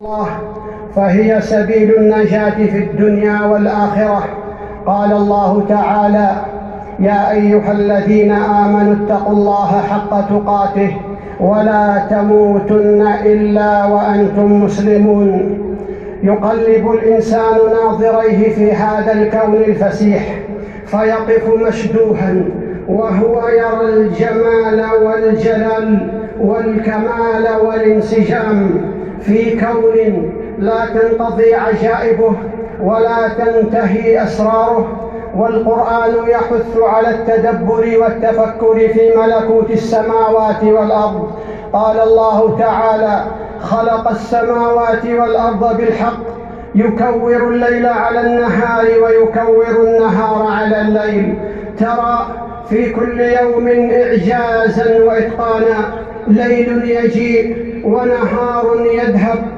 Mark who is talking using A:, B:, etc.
A: الله فهي سبيل النجاة في الدنيا والآخرة. قال الله تعالى: يا أيها الذين آمنوا اتقوا الله حق تقاته ولا تموتن إلا وأنتم مسلمون. يقلب الإنسان ناظريه في هذا الكون الفسيح فيقف مشدوها وهو يرى الجمال والجلال والكمال والانسجام في كون لا تنقضي عجائبه ولا تنتهي أسراره. والقرآن يحث على التدبر والتفكر في ملكوت السماوات والأرض. قال الله تعالى: خلق السماوات والأرض بالحق يكور الليل على النهار ويكور النهار على الليل. ترى في كل يوم إعجازا وإتقانا، ليل يجيء ونهار يذهب.